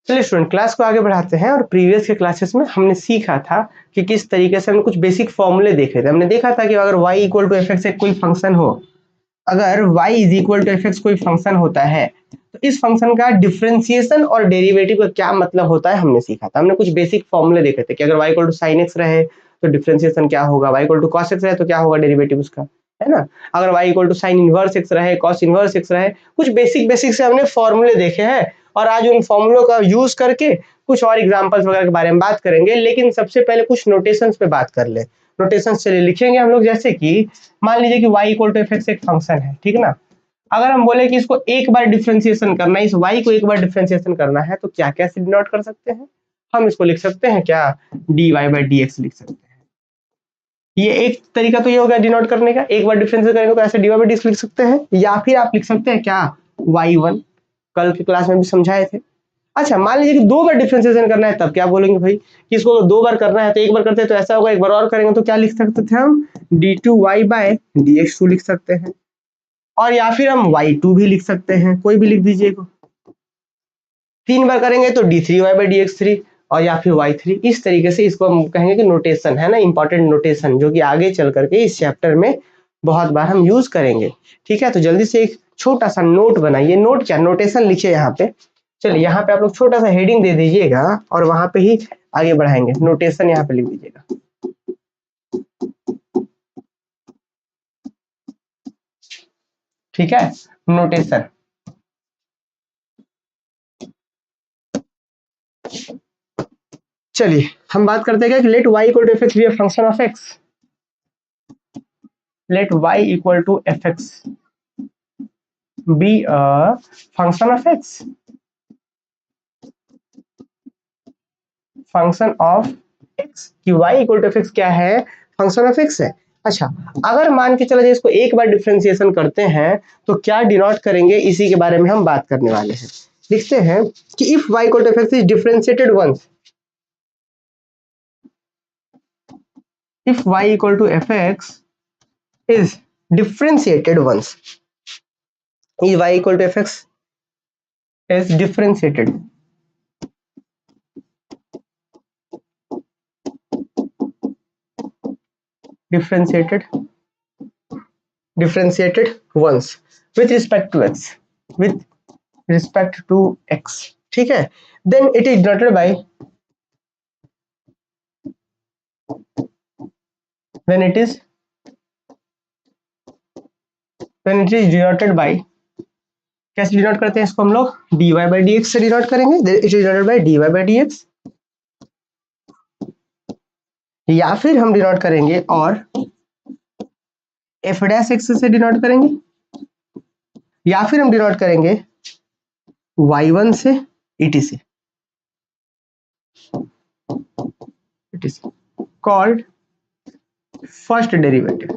चलिए student, class को आगे बढ़ाते हैं। और प्रीवियस के क्लासेस में हमने सीखा था कि किस तरीके से हमने कुछ बेसिक फॉर्मूले देखे थे। हमने देखा था कि अगर y equal to F X एक कोई फंक्शन हो, अगर y is equal to F X कोई फंक्शन होता है तो इस फंक्शन का डिफरेंशिएशन और डेरिवेटिव का क्या मतलब होता है हमने सीखा था। हमने कुछ बेसिक फॉर्मूले देखे थे कि अगर y equal to sine X रहे तो डिफरेंशिएशन क्या होगा, y equal to cos X रहे तो क्या होगा डेरिवेटिव उसका, है ना। अगर y equal to sine inverse X रहे, कॉस इनवर्स एक्स रहे, कुछ बेसिक से हमने फॉर्मूले देखे हैं। और आज उन फॉर्मूलों का यूज करके कुछ और एग्जांपल्स वगैरह के बारे में बात करेंगे। लेकिन सबसे पहले कुछ नोटेशंस पे बात कर ले। नोटेशंस चलिए लिखेंगे हम लोग। जैसे कि मान लीजिए कि y equal to F X एक फंक्शन है, ठीक ना। अगर हम बोले कि इसको एक बार डिफरेंशिएशन करना है, इस y को एक बार डिफरेंशिएशन करना है, तो क्या कैसे डिनोट कर सकते हैं हम इसको? लिख सकते हैं क्या, dy बाई dx लिख सकते हैं। ये एक तरीका तो ये हो गया डिनोट करने का, एक बार डिफरेंशिएट करेंगे तो ऐसे dy बाई dx लिख सकते हैं। या फिर आप लिख सकते हैं क्या, y1, कल की क्लास में भी समझाए थे। अच्छा, मान लीजिए कि दो बार डिफरेंशिएशन करना है, तब क्या बोलेंगे भाई कि इसको दो बार करना है तो एक बार करते हैं तो ऐसा होगा, एक बार और करेंगे तो क्या लिख सकते थे हम, d2y बाय dx2 लिख सकते हैं। और या फिर हम y2 भी लिख सकते हैं, कोई भी लिख दीजिएगा। तीन बार करेंगे तो d3y बाई dx3 और या फिर y3। इस तरीके से इसको हम कहेंगे कि नोटेशन है ना, इंपॉर्टेंट नोटेशन, जो कि आगे चल करके इस चैप्टर में बहुत बार हम यूज करेंगे। ठीक है, तो जल्दी से एक छोटा सा नोट बनाइए। नोट क्या, नोटेशन लिखिए यहाँ पे। चलिए यहाँ पे आप लोग छोटा सा हेडिंग दे दीजिएगा और वहां पे ही आगे बढ़ाएंगे। नोटेशन यहाँ पे लिख दीजिएगा। ठीक है, नोटेशन। चलिए हम बात करते हैं कि let y equal to F X be a function of x। Let y equal to F X be a function of x। Function of x कि y equal to F X क्या है, function of x है। अच्छा, अगर मान के चला जाए इसको एक बार डिफरेंशिएशन करते हैं तो क्या डिनोट करेंगे, इसी के बारे में हम बात करने वाले हैं। लिखते हैं कि if y equal to F X is differentiated once, if y equal to fx is differentiated once, is y equal to fx is differentiated once with respect to x, with respect to x, ठीक है, then it is denoted by, then it is denoted by, कैसे denote करते हैं इसको हम लोग, dy by dx से denote करेंगे। then it is denoted by dy by dx, या फिर हम डिनोट करेंगे और f डैश x से डिनोट करेंगे, या फिर हम डिनोट करेंगे y1 से etc। It is called first derivative।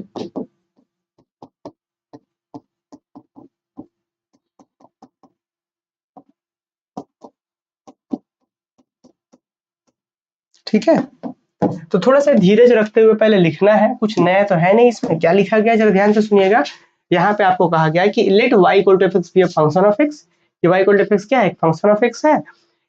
ठीक है, तो थोड़ा सा धीरज रखते हुए पहले लिखना है, कुछ नया तो है नहीं इसमें। क्या लिखा गया जरा ध्यान से सुनिएगा। यहाँ पे आपको कहा गया है कि let y equal to F X be a function of x। कि y equal to F X क्या है, फंक्शन ऑफ x है।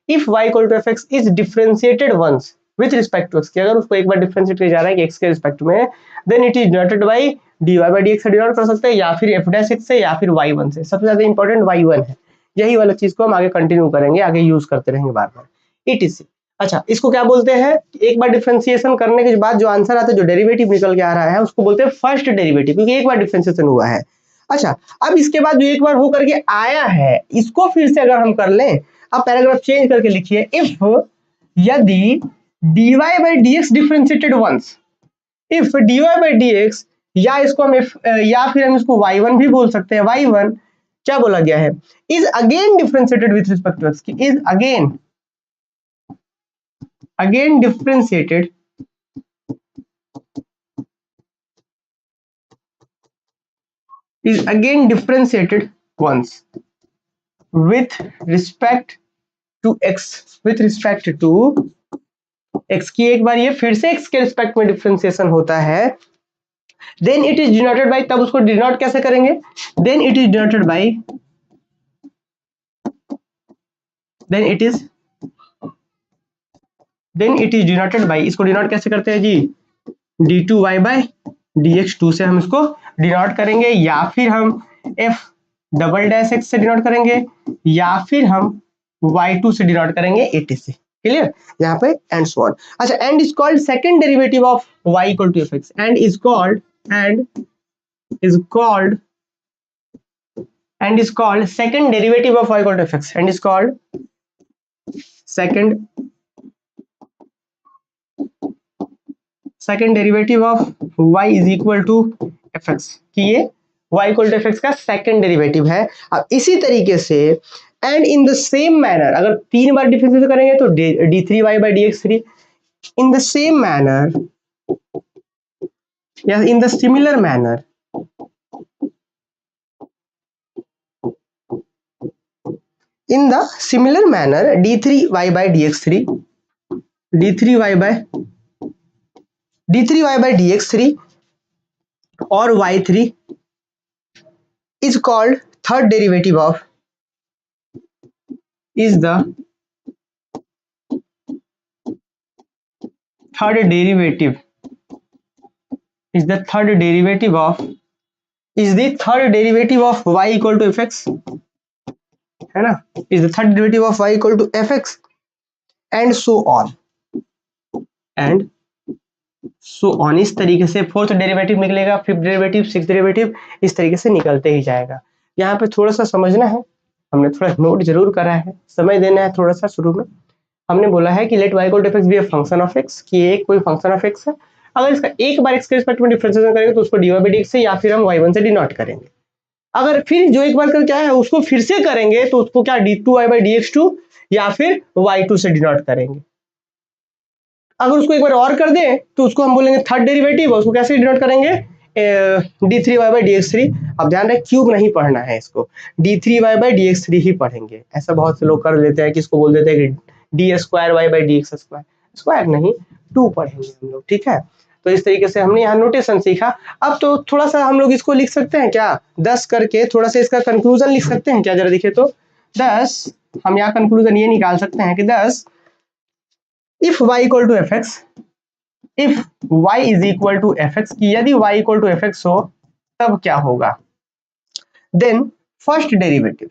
If y equal to F X is differentiated once with respect to x, कि अगर उसको एक बार differentiate किया जा रहा है कि x के रिस्पेक्ट में, then it is denoted by dy by dx से डिनोट कर सकते हैं, या फिर f डैश x से, या फिर y1 से। सबसे ज्यादा इंपॉर्टेंट y1 है। यही वाला चीज को हम आगे कंटिन्यू करेंगे, आगे यूज करते रहेंगे बार बार। etc। अच्छा, इसको क्या बोलते हैं, एक बार डिफरेंशिएशन करने के बाद जो आंसर आता है, जो डेरिवेटिव निकल के आ रहा है, उसको बोलते हैं फर्स्ट डेरिवेटिव, क्योंकि एक बार डिफरेंशिएशन हुआ है। अच्छा, अब इसके बाद जो एक बार हो करके आया है, इसको फिर से अगर हम कर लें, अब पैराग्राफ चेंज करके लिखिए, इफ यदि dy by dx differentiated once, if dy by dx, या इसको हम या फिर हम इसको y1 भी बोल सकते हैं। y1 क्या बोला गया है, is again differentiated with respect to x, is again differentiated once with respect to x, with respect to x की एक बार ये फिर से x के रिस्पेक्ट में डिफरेंशिएशन होता है, then it is denoted by, तब उसको डिनोट कैसे करेंगे, then it is denoted by, then it is then it is denoted by, इसको डिनोट कैसे करते हैं जी, d2y बाई dx2 से हम इसको डिनोट करेंगे, या फिर हम f डबल डैश x से डिनोट करेंगे, या फिर हम y2 से डिनोट करेंगे etc। क्लियर यहाँ पे एंड सो ऑन। अच्छा, and is called second derivative of y equal to F x, and is called second derivative of y equal to fx, and is called second derivative of y is equal to fx, कि ये y equal to fx का second derivative है। अब इसी तरीके से and in the same manner, अगर 3 बार डिफरेंशिएट करेंगे तो d3y by dx3, in the same manner या in the similar manner, in the similar manner d3y by dx3 or y3 is called third derivative of is the third derivative of y equal to fx, है ना, is the third derivative of y equal to fx and so on। इस तरीके से fourth derivative निकलेगा, fifth derivative, sixth derivative, इस तरीके से निकलते ही जाएगा। यहाँ पे थोड़ा सा समझना है, हमने थोड़ा नोट जरूर करा है, समय देना है थोड़ा सा। शुरू में हमने बोला है कि let y equal to fx be a function of x, कि एक कोई फंक्शन ऑफ x है, अगर इसका एक बार x के रिस्पेक्ट में डिफरेंशिएशन करेंगे तो उसको dy by dx से या फिर हम y1 से डिनोट करेंगे। अगर फिर जो एक बार कर क्या है उसको फिर से करेंगे तो उसको क्या d2y by dx2 या फिर y2 से डिनोट करेंगे। अगर उसको एक बार और कर दें तो उसको हम बोलेंगे थर्ड डेरिवेटिव, उसको कैसे डिनोट करेंगे d3y by dx3। अब ध्यान रखें क्यूब नहीं पढ़ना है, इसको d3y by dx3 ही पढ़ेंगे। ऐसा बहुत से लोग कर लेते हैं कि इसको बोल देते हैं कि d2y by dx square, square नहीं 2 पढ़ेंगे हम लोग, ठीक है। तो इस तरीके से हमने यहाँ नोटेशन सीखा। अब तो थोड़ा सा हम लोग इसको लिख सकते हैं क्या, 10 करके थोड़ा सा इसका कंक्लूजन लिख सकते हैं क्या, जरा देखिए तो 10, हम यहाँ कंक्लूजन ये निकाल सकते हैं कि 10 if y equal to fx, if y is equal to fx, कि यदि y equal to fx हो तब क्या होगा, then first derivative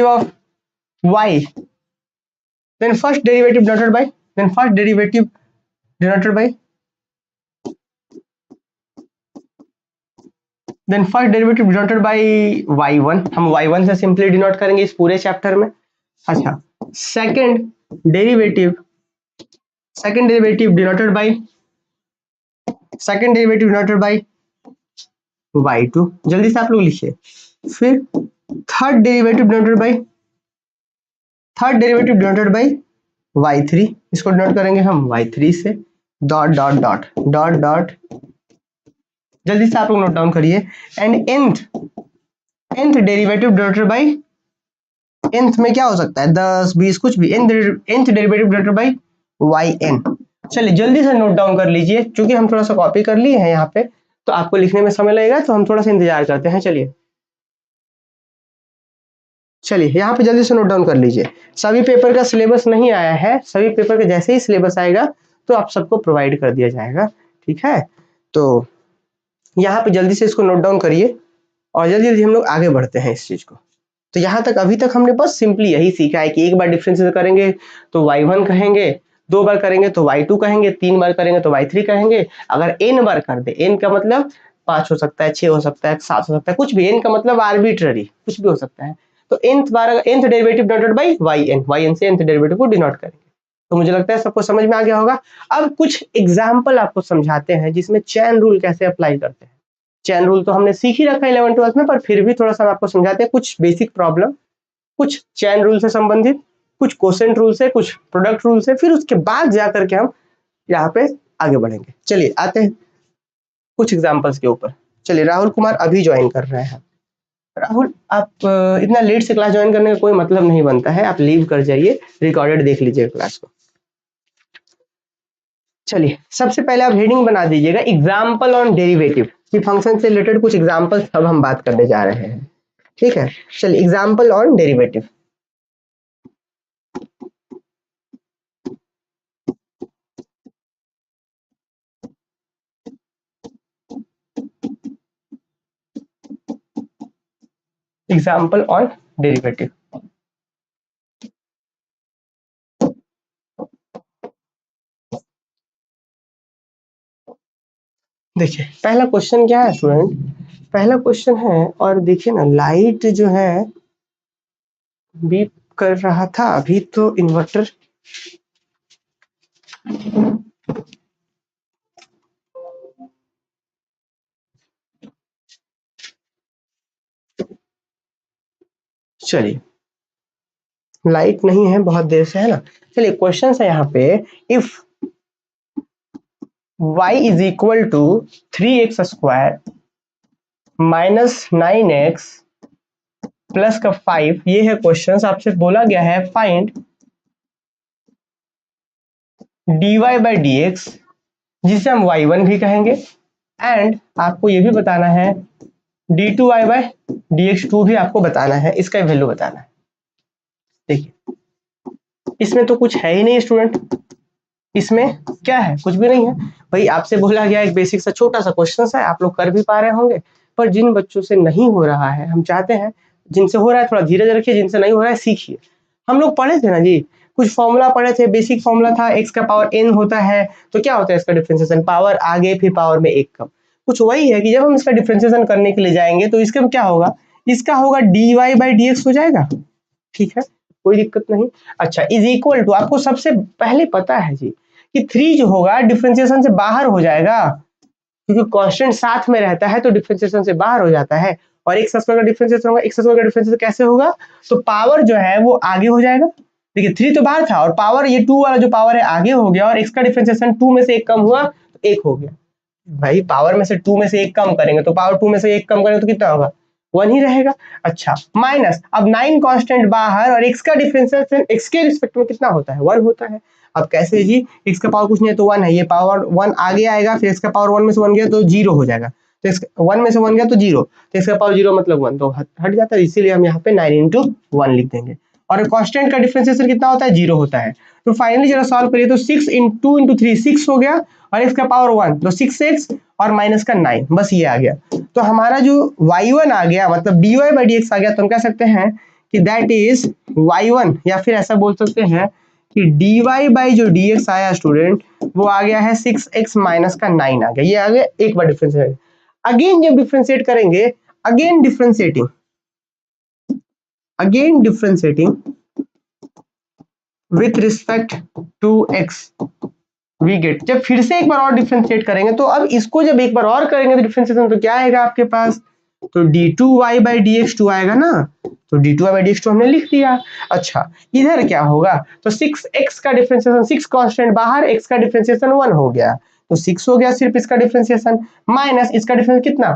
of y, then first derivative denoted by y1, हम y1 से सिंपली डिनोट करेंगे इस पूरे चैप्टर में। अच्छा, second derivative denoted by y2, जल्दी से आप लोग लिखिए। फिर third derivative denoted by y3, इसको डिनोट करेंगे हम y3 से, dot dot dot dot dot, जल्दी से आप लोग नोट डाउन करिए। And nth derivative denoted by, nth में क्या हो सकता है 10 20 कुछ भी, nth derivative denoted by yn। चलिए जल्दी से नोट डाउन कर लीजिए, क्योंकि हम थोड़ा सा कॉपी कर लिए हैं यहाँ पे तो आपको लिखने में समय लगेगा, तो हम थोड़ा सा इंतजार करते हैं। चलिए यहाँ पे जल्दी से नोट डाउन कर लीजिए। सभी पेपर का सिलेबस नहीं आया है, सभी पेपर का जैसे ही सिलेबस आएगा तो आप सबको प्रोवाइड कर दिया जाएगा, ठीक है। तो यहाँ पे जल्दी से इसको नोट डाउन करिए और जल्दी जल्दी हम लोग आगे बढ़ते हैं इस चीज को। तो यहाँ तक अभी तक हमने बस सिंपली यही सीखा है कि एक बार डिफरेंशिएट करेंगे तो y1 कहेंगे, 2 बार करेंगे तो y2 कहेंगे, 3 बार करेंगे तो y3 कहेंगे। अगर n बार कर दे, n का मतलब 5 हो सकता है, 6 हो सकता है, 7 हो सकता है, कुछ भी, n का मतलब आर्बिट्ररी कुछ भी हो सकता है। तो nth bar nth derivative denoted by yn से nth डेरिवेटिव को डिनोट करेंगे। तो मुझे लगता है सबको समझ में आ गया होगा। अब कुछ एग्जाम्पल आपको समझाते हैं जिसमें चैन रूल कैसे अप्लाई करते हैं। चैन रूल तो हमने सीख ही रखा है 11th 12th में, पर फिर भी थोड़ा सा आपको समझाते हैं कुछ बेसिक प्रॉब्लम, कुछ चैन रूल से संबंधित, कुछ कोसेंट रूल से, कुछ प्रोडक्ट रूल से, फिर उसके बाद जाकर के हम यहाँ पे आगे बढ़ेंगे। चलिए आते हैं कुछ एग्जाम्पल्स के ऊपर। चलिए राहुल कुमार अभी ज्वाइन कर रहे हैं। राहुल, आप इतना लेट से क्लास ज्वाइन करने का कोई मतलब नहीं बनता है, आप लीव कर जाइए, रिकॉर्डेड देख लीजिए क्लास को। चलिए सबसे पहले आप हेडिंग बना दीजिएगा एग्जाम्पल ऑन डेरिवेटिव, कि फंक्शन से रिलेटेड कुछ एग्जाम्पल्स अब हम बात करने जा रहे हैं, ठीक है, चलिए example on derivative. Example on derivative. देखिए पहला क्वेश्चन क्या है स्टूडेंट, पहला क्वेश्चन है और देखिए ना लाइट जो है बीप कर रहा था, अभी तो इन्वर्टर चलिए लाइट नहीं है बहुत देर से, है ना। चलिए क्वेश्चन है यहाँ पे, if y is equal to 3x square minus 9x plus का 5, ये है क्वेश्चन। आपसे बोला गया है find dy by d x, जिसे हम y1 भी कहेंगे, एंड आपको ये भी बताना है d2y बाई dx2 भी आपको बताना है, इसका वैल्यू बताना है। देखिए इसमें तो कुछ है ही नहीं स्टूडेंट, इसमें क्या है, कुछ भी नहीं है भाई। आपसे बोला गया एक बेसिक सा छोटा सा क्वेश्चन है, आप लोग कर भी पा रहे होंगे, पर जिन बच्चों से नहीं हो रहा है, हम चाहते हैं जिनसे हो रहा है थोड़ा धीरज रखिए, जिनसे नहीं हो रहा है सीखिए। हम लोग पढ़े थे ना जी, कुछ फॉर्मूला पढ़े थे, बेसिक फॉर्मूला था x का पावर n होता है, तो क्या होता है इसका डिफरेंशिएशन, पावर आगे फिर पावर में एक कम। कुछ वही है कि जब हम इसका डिफरेंशिएशन करने के लिए जाएंगे तो इसका क्या होगा, इसका होगा dy बाई dx हो जाएगा, ठीक है, कोई दिक्कत नहीं। अच्छा इज इक्वल टू, आपको सबसे पहले पता है जी कि 3 जो होगा डिफरेंशिएशन से बाहर हो जाएगा, क्योंकि कांस्टेंट साथ में रहता है तो डिफरेंशिएशन से बाहर हो जाता है। और x स्क्वायर का डिफरेंशिएशन होगा, x स्क्वायर का डिफरेंशिएशन कैसे होगा, तो पावर जो है वो आगे हो जाएगा। देखिए 3 तो बाहर था और पावर ये 2 वाला जो पावर है आगे हो गया, और x का डिफरेंशिएशन 2 में से एक कम हुआ तो 1 हो गया। भाई पावर में से 2 में से एक कम करेंगे तो पावर 2 में से एक कम करेंगे तो कितना होगा, 1 ही रहेगा। अच्छा माइनस, अब 9 कांस्टेंट बाहर और x का डिफरेंशिएशन x के रिस्पेक्ट में कितना होता है, 1 होता है। अब कैसे जी, x का पावर कुछ नहीं है तो 1 है, ये पावर 1 आगे आएगा, फिर x का पावर 1 में से 1 गया तो 0 हो जाएगा, तो x 1 में से 1 गया तो 0, तो x का पावर 0 मतलब 1, तो हट जाता है, इसीलिए हम यहाँ पे 9 इंटू 1 लिख देंगे। और कांस्टेंट का डिफरेंशिएशन कितना होता है, 0 होता है। तो फाइनली जरा सॉल्व करिए, तो 6 इंटू 3 6 हो गया, और x का पावर 1 तो 6x और माइनस का 9, बस ये आ गया। तो हमारा जो y1 आ गया, मतलब dy बाई dx आ गया, तो हम कह सकते हैं कि दैट इज y1, या फिर ऐसा बोल सकते हैं कि dy बाई जो dx आया स्टूडेंट, वो आ गया है 6x माइनस का 9 आ गया, ये आ गया एक बार डिफरेंशिएट। अगेन जब डिफरेंशिएट करेंगे, again differentiating with respect to x, we get, जब फिर से एक बार और डिफरेंशिएट करेंगे, तो अब इसको जब एक बार और करेंगे तो डिफरेंशिएशन तो क्या आएगा आपके पास, तो d2y बाई dx2 आएगा ना, तो d2y बाई dx2 हमने लिख दिया। अच्छा इधर क्या होगा, तो 6x का डिफरेंशिएशन, 6 कांस्टेंट बाहर, x का डिफरेंशिएशन 1 हो गया, तो 6 हो गया सिर्फ इसका डिफरेंशिएशन, माइनस इसका डिफरेंस कितना,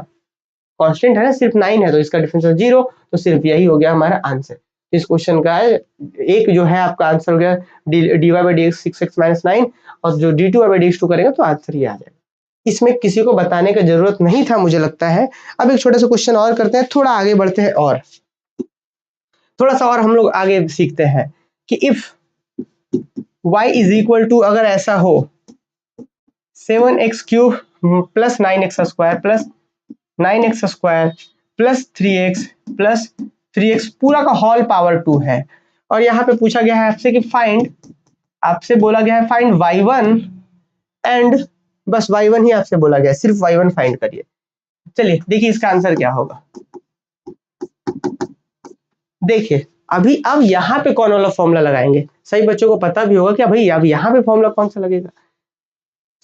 कांस्टेंट है ना, सिर्फ 9 है, तो इसका डिफरेंशिएशन 0, तो सिर्फ यही हो गया हमारा आंसर। इस क्वेश्चन का एक जो है आपका आंसर हो गया dy by dx 6x minus 9, और जो d2 बाई dx2 करेंगे तो आंसर ये आ जाएगा। इसमें किसी को बताने का जरूरत नहीं था मुझे लगता है। अब एक छोटा सा क्वेश्चन और करते हैं, थोड़ा आगे बढ़ते हैं और थोड़ा सा और हम लोग आगे सीखते हैं कि if y is equal to, अगर ऐसा हो 7x cube plus 9x square plus 9x square plus 3x पूरा का होल पावर 2 है, और यहाँ पे पूछा गया है आपसे कि फाइंड, आपसे बोला गया है फाइंड y1 एंड, बस y1 ही आपसे बोला गया है, सिर्फ y1 फाइंड करिए। चलिए देखिए इसका आंसर क्या होगा। देखिए अभी अब यहाँ पे कौन वाला फॉर्मूला लगाएंगे, सही बच्चों को पता भी होगा कि भाई अब यहाँ पे फॉर्मूला कौन सा लगेगा,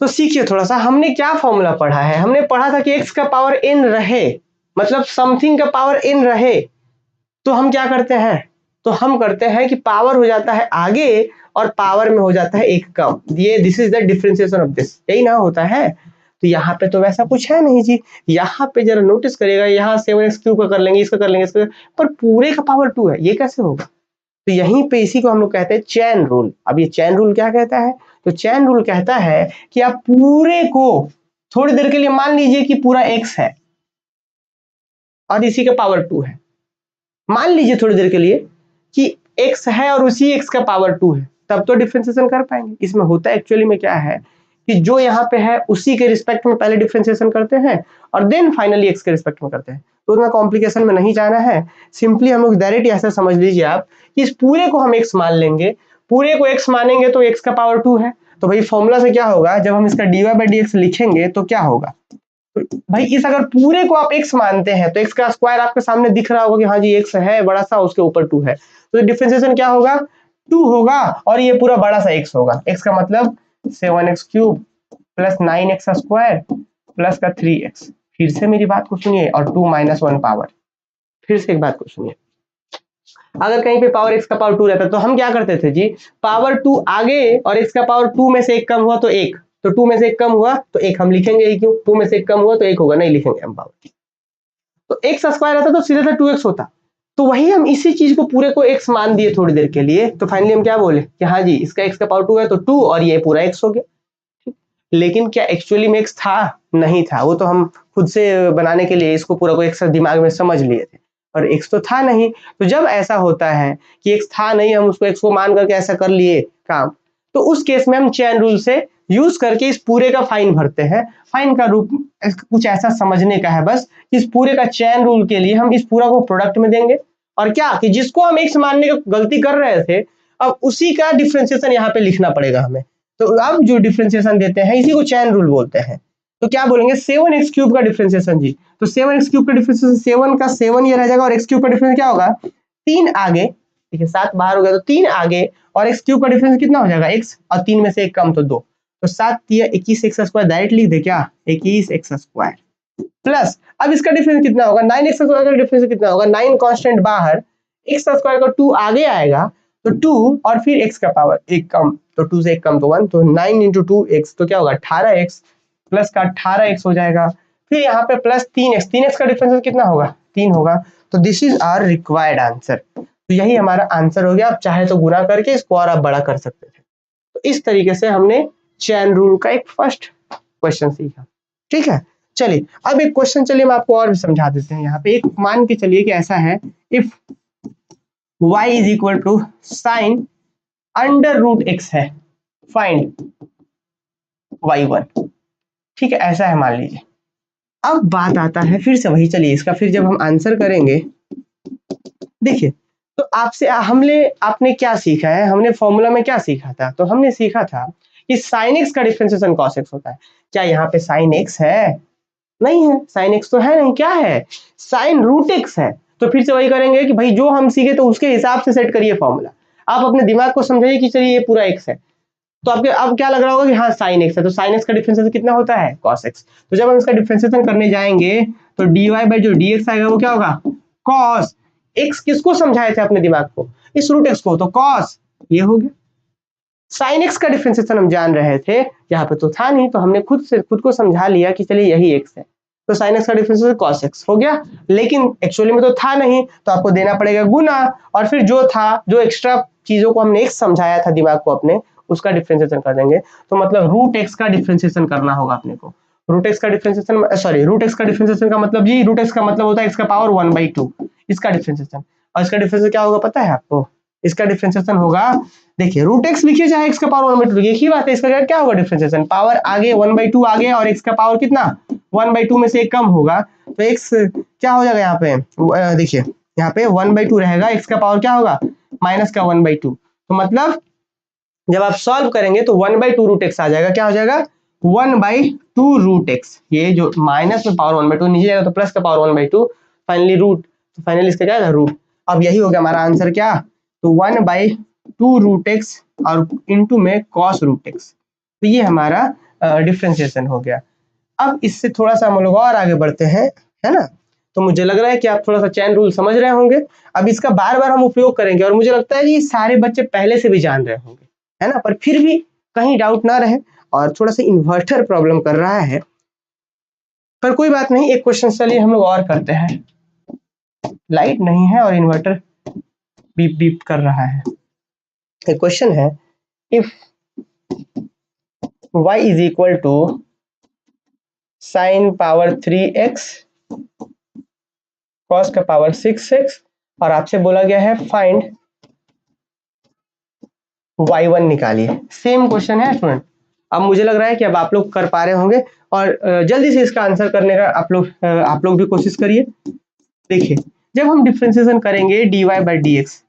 तो सीखिए थोड़ा सा। हमने क्या फॉर्मूला पढ़ा है, हमने पढ़ा था कि x का पावर n रहे, मतलब समथिंग का पावर n रहे, तो हम क्या करते हैं, तो हम करते हैं कि पावर हो जाता है आगे और पावर में हो जाता है एक कम, ये this is the differentiation of this, यही ना होता है। तो यहाँ पे तो वैसा कुछ है नहीं जी, यहाँ पे जरा नोटिस करिएगा, यहाँ 7x क्यूब का कर लेंगे, इसका कर लेंगे, इसका, पर पूरे का पावर 2 है, ये कैसे होगा। तो यहीं पे इसी को हम लोग कहते हैं चैन रूल। अब ये चैन रूल क्या कहता है, तो चैन रूल कहता है कि आप पूरे को थोड़ी देर के लिए मान लीजिए कि पूरा x है और इसी का पावर 2 है, मान लीजिए थोड़ी देर के लिए कि x है और उसी x का पावर 2 है, तब तो डिफरेंशिएशन कर पाएंगे। इसमें होता है एक्चुअली में क्या है कि जो यहाँ पे है उसी के रिस्पेक्ट में पहले डिफरेंशिएशन करते हैं और देन फाइनली x के रिस्पेक्ट में करते हैं। तो उतना कॉम्प्लिकेशन में नहीं जाना है, सिंपली हम लोग डायरेक्ट ऐसा समझ लीजिए आप कि इस पूरे को हम x मान लेंगे, पूरे को x मानेंगे तो x का पावर 2 है, तो भाई फॉर्मूला से क्या होगा, जब हम इसका dy/dx लिखेंगे तो क्या होगा, तो भाई इस अगर पूरे को आप x मानते हैं तो x का स्क्वायर आपके सामने दिख रहा होगा कि हाँ जी x है बड़ा सा, उसके ऊपर 2 है, तो डिफरेंशिएशन क्या होगा, 2 होगा और ये पूरा बड़ा सा x होगा। x का मतलब 7x³ प्लस 9x² प्लस का 3x। फिर से मेरी बात को सुनिए और 2 - 1 पावर। फिर से एक बात को सुनिए, अगर कहीं पे पावर x का पावर 2 रहता तो हम क्या करते थे जी, पावर 2 आगे और x का पावर 2 में से एक कम हुआ तो 1, तो 2 में से एक कम हुआ तो 1 हम लिखेंगे ही क्यों, 2 में से एक कम हुआ तो 1 होगा, नहीं लिखेंगे हम पावर। तो x स्क्वायर रहता तो सीधे 2x होता, तो वही हम इसी चीज को पूरे को x मान दिए थोड़ी देर के लिए, तो फाइनली हम क्या बोले कि हाँ जी इसका x का पावर 2 है तो 2 और ये पूरा x हो गया। लेकिन क्या एक्चुअली में x था, नहीं था, वो तो हम खुद से बनाने के लिए इसको पूरा को एक साथ दिमाग में समझ लिए थे, और x तो था नहीं। तो जब ऐसा होता है कि x था नहीं, हम उसको x को मान करके ऐसा कर लिए काम, तो उस केस में हम चेन रूल से यूज करके इस पूरे का फाइन भरते हैं। फाइन का रूप कुछ ऐसा समझने का है बस, इस पूरे का चेन रूल के लिए हम इस पूरा को प्रोडक्ट में देंगे, और क्या कि जिसको हम x मानने की गलती कर रहे थे अब उसी का डिफरेंशिएशन यहाँ पे लिखना पड़ेगा हमें। तो अब जो डिफरेंशिएशन देते हैं इसी को चेन रूल बोलते हैं। तो क्या बोलेंगे 7x³ का डिफरेंशिएशन जी, तो 7x³ का डिफरेंशिएशन 7 का 7 ये रह जाएगा और x³ का डिफरेंस क्या होगा 3 आगे, ठीक है 7 बाहर हो गया तो 3 आगे और x³ का डिफरेंस कितना हो जाएगा x, और 3 में से एक कम तो 2, तो 7 या 21x² डायरेक्ट लिख दे क्या 21x² प्लस अब इसका डिफरेंस कितना होगा 9x² का डिफरेंस कितना होगा 9 कांस्टेंट बाहर, x² का 2 आगे आएगा तो 2 और फिर x का पावर 1 कम, तो 2 से 1 कम तो 1, तो 9 × 2x तो क्या होगा 18x प्लस का 18x हो जाएगा, फिर यहाँ पे प्लस 3x का डिफरेंस कितना होगा 3 होगा। तो this is our required answer, तो यही हमारा आंसर हो गया। आप चाहे तो गुना करके इसको और आप बड़ा कर सकते थे। तो इस तरीके से हमने चेन रूल का एक फर्स्ट क्वेश्चन सीखा, ठीक है। चलिए अब एक क्वेश्चन, चलिए हम आपको और भी समझा देते हैं। यहाँ पे एक मान के चलिए कि ऐसा है, if y is equal to sine √x है, फाइंड y1, ठीक है ऐसा है मान लीजिए। अब बात आता है फिर से वही, चलिए इसका फिर जब हम आंसर करेंगे, देखिए तो आपसे आपने क्या सीखा है, हमने फॉर्मूला में क्या सीखा था, तो हमने सीखा था कि sin x का डिफरेंशिएशन cos x होता है। क्या यहाँ पे sin x है, नहीं है, sin x तो है नहीं, क्या है sin √x है। तो फिर से वही करेंगे कि भाई जो हम सीखे तो उसके हिसाब से सेट करिए फॉर्मूला, आप अपने दिमाग को समझाइए कि चलिए ये पूरा x है, तो आपके अब क्या लग रहा होगा कि हाँ sin x है, तो sin x का डिफरेंशिएशन कितना होता है cos x। तो जब हम इसका डिफरेंशिएशन करने जाएंगे तो dy/जो dx आएगा वो क्या होगा cos x, किसको समझाए थे अपने दिमाग को, इस √x को, तो cos ये हो गया। sin x का डिफरेंशिएशन हम जान रहे थे, यहाँ पे तो था नहीं, तो हमने खुद को समझा लिया कि चलिए यही x है, तो sin x का डिफरेंशिएशन cos x हो गया। लेकिन एक्चुअली में तो था नहीं, तो आपको देना पड़ेगा गुना, और फिर जो था, जो एक्स्ट्रा चीजों को हमने x समझाया था दिमाग को अपने, उसका डिफरेंशिएशन कर देंगे। तो मतलब √x का डिफरेंशिएशन करना होगा अपने को। √x का डिफरेंशिएशन, सॉरी √x का डिफरेंशिएशन का मतलब जी, √x का मतलब होता है x का पावर 1/2, इसका डिफरेंशिएशन। और इसका डिफरेंशिएशन क्या होगा पता है आपको, इसका डिफरेंशिएशन होगा, देखिए √x लिखिए चाहे x का पावर 1/2, एक ही बात है। इसका क्या होगा डिफरेंशिएशन, पावर आगे 1/2 आगे और x का पावर कितना 1/2 में से एक कम होगा, तो x क्या हो जाएगा यहाँ पे, देखिए यहाँ पे 1/2 रहेगा, x का पावर क्या होगा माइनस का 1/2, तो मतलब जब आप सॉल्व करेंगे तो 1/2 √x आ जाएगा, क्या हो जाएगा 1/2 √x, ये जो माइनस में पावर 1/2 नीचे जाएगा तो प्लस का पावर 1/2, फाइनली रूट, तो फाइनली इसका क्या है रूट। अब यही हो गया हमारा आंसर, क्या तो 1/2 √x और इनटू में cos √x, तो ये हमारा डिफरेंशिएशन हो गया। अब इससे थोड़ा सा हम लोग और आगे बढ़ते हैं, है ना। तो मुझे लग रहा है कि आप थोड़ा सा चैन रूल समझ रहे होंगे। अब इसका बार बार हम उपयोग करेंगे और मुझे लगता है कि सारे बच्चे पहले से भी जान रहे होंगे, है ना, पर फिर भी कहीं डाउट ना रहे, और थोड़ा सा इन्वर्टर प्रॉब्लम कर रहा है, पर कोई बात नहीं, एक क्वेश्चन चलिए हम लोग और करते हैं। लाइट नहीं है और इन्वर्टर बीप बीप कर रहा है। एक क्वेश्चन है, if y is equal to sin power 3x cos का पावर 6x और आपसे बोला गया है फाइंड y1 निकालिए। सेम क्वेश्चन है स्टूडेंट। अब मुझे लग रहा है कि अब आप लोग कर पा रहे होंगे और जल्दी से इसका आंसर करने का आप लोग भी कोशिश करिए। देखिए, जब हम डिफरेंशिएशन करेंगे dy बाई dx,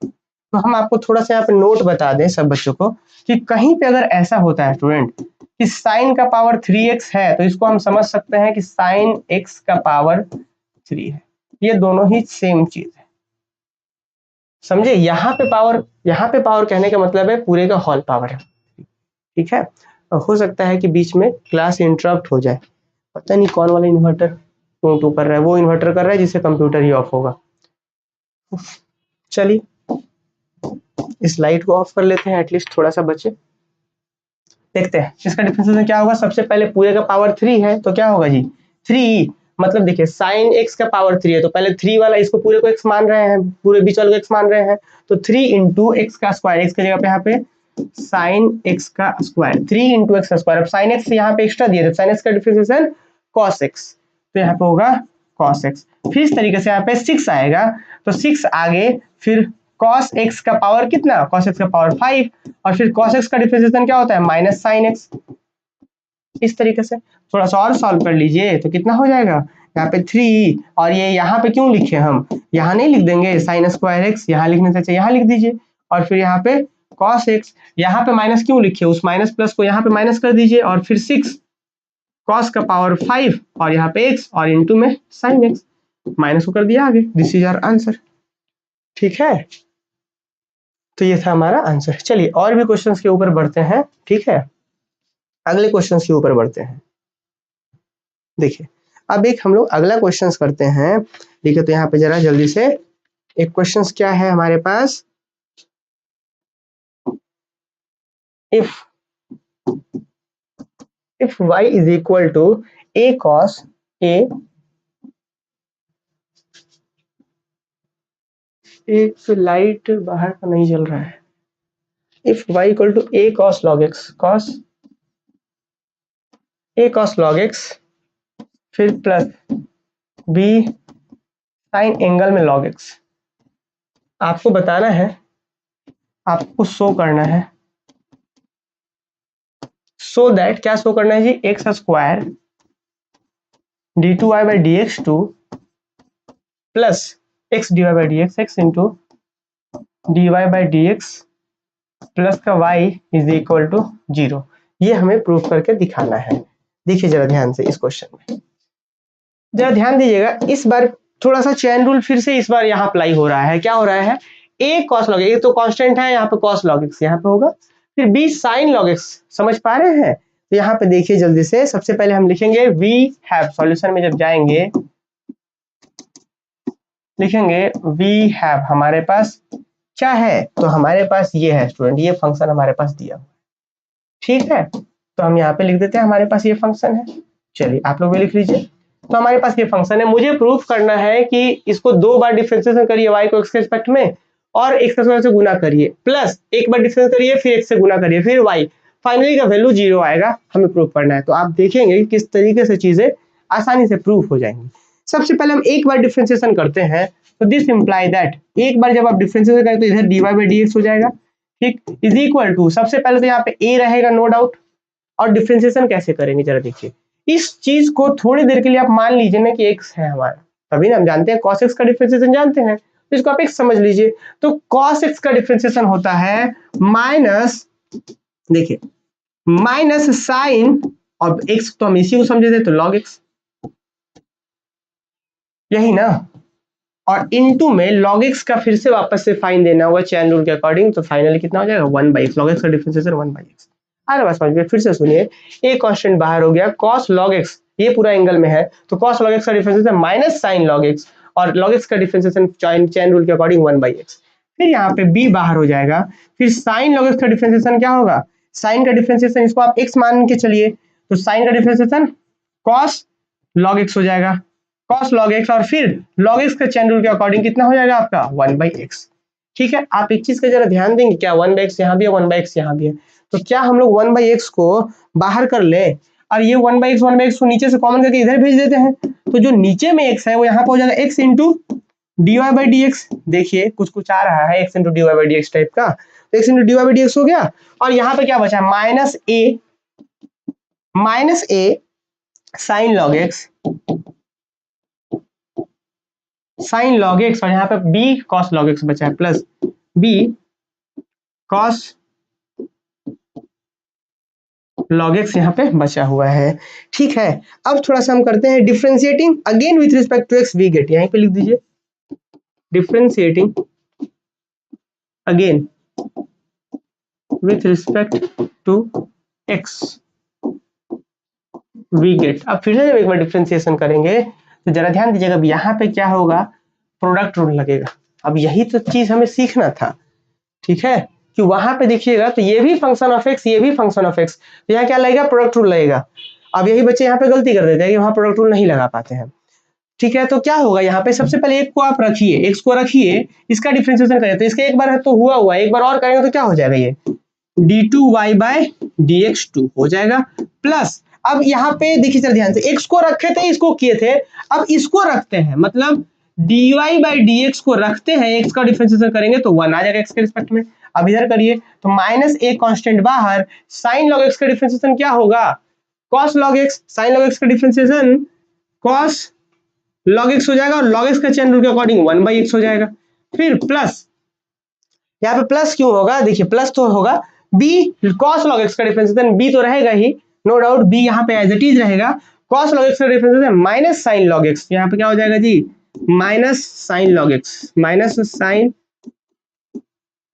तो हम आपको थोड़ा सा यहाँ पे नोट बता दें सब बच्चों को कि कहीं पे अगर ऐसा होता है स्टूडेंट कि साइन का पावर 3x है, तो इसको हम समझ सकते हैं कि साइन x का पावर 3 है। ये दोनों ही सेम चीज है, समझे। यहाँ पे पावर कहने का मतलब है पूरे का होल पावर है, ठीक है। हो सकता है कि बीच में क्लास इंटरप्ट हो जाए, पता नहीं कौन वाला इन्वर्टर टू कर रहा है, वो इन्वर्टर कर रहा है जिससे कंप्यूटर ही ऑफ होगा। चलिए इस लाइट को ऑफ कर लेते हैं, एटलीस्ट थोड़ा सा बचे। देखते हैं इसका डिफरेंशिएशन क्या होगा। सबसे पहले पूरे का पावर 3 है तो क्या होगा जी 3, मतलब देखिए साइन x का पावर 3 है तो पहले 3 वाला, इसको पूरे को x मान रहे हैं, पूरे बीच वाले को x मान रहे हैं, तो 3 इंटू एक्स का स्क्वायर, x की जगह पे यहाँ पे साइन x का स्क्वायर, 3 इंटू एक्स का स्क्वायर। अब साइन x यहाँ पे एक्स्ट्रा दिया, साइन x का डिफरेंशिएशन cos x, तो यहाँ पे होगा cos x। फिर इस तरीके से यहाँ पे 6 आएगा, तो 6 आगे फिर cos x का पावर कितना, cos x का पावर 5, और फिर cos x का डिफरेंशिएशन क्या होता है माइनस साइन x। इस तरीके से थोड़ा सा और सॉल्व कर लीजिए तो कितना हो जाएगा यहाँ पे 3, और ये यहाँ पे क्यों लिखे, हम यहाँ नहीं लिख देंगे साइन स्क्वायर x, यहाँ लिखने से अच्छा यहाँ लिख दीजिए, और फिर यहाँ पे cos x, यहाँ पे माइनस क्यों लिखे, उस माइनस प्लस को यहाँ पे माइनस कर दीजिए, और फिर 6 cos का पावर 5 और यहाँ पे x और इंटू में साइन x, माइनस को कर दिया आगे। दिस इज आवर आंसर, ठीक है। तो ये था हमारा आंसर। चलिए और भी क्वेश्चंस के ऊपर बढ़ते हैं, ठीक है। अगले क्वेश्चंस के ऊपर बढ़ते हैं। देखिए अब एक हम लोग अगला क्वेश्चंस करते हैं। देखिए तो यहाँ पे जरा जल्दी से एक क्वेश्चंस क्या है हमारे पास, if y is equal to a cos a, एक लाइट बाहर का नहीं जल रहा है, if y equal to a cos log x, cos a cos log x, फिर प्लस b साइन एंगल में log x। आपको बताना है, आपको शो करना है, सो दैट क्या शो करना है जी, x square d two y by d x two plus x d y by d x into d y by d x plus का y इज इक्वल टू 0। ये हमें proof करके दिखाना है। देखिए जरा ध्यान से इस क्वेश्चन में, जरा ध्यान दीजिएगा। इस बार थोड़ा सा चेन रूल फिर से इस बार यहाँ अप्लाई हो रहा है। क्या हो रहा है, a cos log x तो कांस्टेंट है, यहाँ पे cos log x यहाँ पे होगा, फिर b sin log x, समझ पा रहे हैं। तो यहाँ पे देखिए जल्दी से, सबसे पहले हम लिखेंगे वी हैव, सॉल्यूशन में जब जाएंगे लिखेंगे वी हैव, हमारे पास क्या है, तो हमारे पास ये है स्टूडेंट, ये फंक्शन हमारे पास दिया हुआ, ठीक है। तो हम यहाँ पे लिख देते हैं हमारे पास ये फंक्शन है। चलिए आप लोग भी लिख लीजिए। तो हमारे पास ये फंक्शन है, मुझे प्रूफ करना है कि इसको 2 बार डिफरेंशिएशन करिए y को x के रिस्पेक्ट में, और x के स्क्वायर से गुना करिए, प्लस एक बार डिफरेंस करिए, फिर x से गुना करिए, फिर y, फाइनली का वैल्यू 0 आएगा, हमें प्रूफ करना है। तो आप देखेंगे कि किस तरीके से चीजें आसानी से प्रूफ हो जाएंगी। सबसे पहले हम एक बार डिफरेंशिएशन करते हैं, तो दिस इंप्लाई दैट, एक बार जब आप डिफरेंशिएशन करें तो इधर dy बाई dx हो जाएगा, ठीक, इज इक्वल टू, सबसे पहले तो यहाँ पे a रहेगा नो डाउट, और डिफरेंशिएशन कैसे करेंगे जरा देखिए। इस चीज को थोड़ी देर के लिए आप मान लीजिए ना कि x है हमारा, तभी ना हम जानते हैं cos x का डिफरेंशिएशन जानते हैं, तो इसको आप x समझ लीजिए। तो cos x का डिफरेंशिएशन होता है माइनस, देखिए माइनस साइन, और x तो हम इसी को समझे थे तो log x, यही ना, और इनटू में log x का फिर से वापस से फाइन देना होगा चैन रूल के अकॉर्डिंग, तो फाइनली कितना हो जाएगा 1/x, log x का डिफरेंशिएशन 1/x। अरे बस समझ गए, फिर से सुनिए, एक कांस्टेंट बाहर हो गया, cos log x, ये पूरा एंगल में है, तो cos log x का differentiation minus sin log x, और log x का डिफरेंशिएशन चैन रूल के अकॉर्डिंग 1/x। फिर यहाँ पे b बाहर हो जाएगा, फिर sin log x का डिफरेंशिएशन क्या होगा, sin का डिफरेंशिएशन इसको आप x मान के चलिए, तो sin का डिफरेंशिएशन cos log x हो जाएगा, cos log x, और फिर log x का चैन रूल के अकॉर्डिंग कितना हो जाएगा आपका 1/x, ठीक है। आप एक चीज का जरा ध्यान देंगे, क्या 1/x यहाँ भी है, 1/x यहाँ भी है, तो क्या हम लोग 1/x को बाहर कर ले, और ये 1/x को नीचे से कॉमन करके इधर भेज देते हैं, तो जो नीचे में x है वो यहाँ पे हो जाएगा x into dy by d x, देखिए कुछ कुछ आ रहा है x into d y by d x type का, तो x into d y by d x हो गया। और यहाँ पे क्या बचा है, minus a sine log x, sine log x, और यहाँ पे b कॉस लॉग एक्स बचा है, plus b cos log x यहाँ पे बचा हुआ है। ठीक है, अब थोड़ा सा हम करते हैं differentiating again with respect to x, we get, यहीं पे लिख दीजिए differentiating again with respect to x, we get. अब फिर से जब एक बार डिफरेंशिएशन करेंगे तो जरा ध्यान दीजिएगा, अब यहाँ पे क्या होगा, प्रोडक्ट रूल लगेगा। अब यही तो चीज हमें सीखना था, ठीक है, कि वहां पे देखिएगा तो ये भी फंक्शन ऑफ एक्स, ये भी फंक्शन ऑफ एक्स, तो यहाँ क्या लगेगा, प्रोडक्ट रूल लगेगा। अब यही बच्चे यहाँ पे गलती कर देते हैं कि वहां प्रोडक्ट रूल नहीं लगा पाते हैं। ठीक है, तो क्या होगा, यहाँ पे सबसे पहले एक को आप रखिए, एक्स को रखिए, इसका डिफरेंशिएशन करें तो इसका एक बार है तो हुआ, एक बार और करेंगे तो क्या हो जाएगा, ये d2y बाय dx2 हो जाएगा। प्लस अब यहाँ पे देखिए जरा ध्यान से, एक्स को रखे थे, इसको किए थे, अब इसको रखते हैं, मतलब dy बाई dx को रखते हैं, एक्स का डिफरेंशिएशन करेंगे तो 1 आ जाएगा एक्स के रिस्पेक्ट में। अब इधर करिए तो माइनस ए कांस्टेंट बाहर, साइन लॉग एक्स का डिफरेंशिएशन क्या होगा, cos log x, sine log x का डिफरेंशिएशन कॉस लॉग एक्स हो जाएगा, और लॉग एक्स का चेन रूल के अकॉर्डिंग 1 बाई एक्स हो जाएगा। फिर प्लस, यहाँ पे प्लस क्यों होगा, देखिए प्लस तो होगा, b cos log x का डिफरेंशिएशन b तो रहेगा ही, नो डाउट b यहाँ पे एज इट इज रहेगा, cos log x का differentiation minus sine log x, यहाँ पे क्या हो जाएगा जी, minus sine log x, minus sine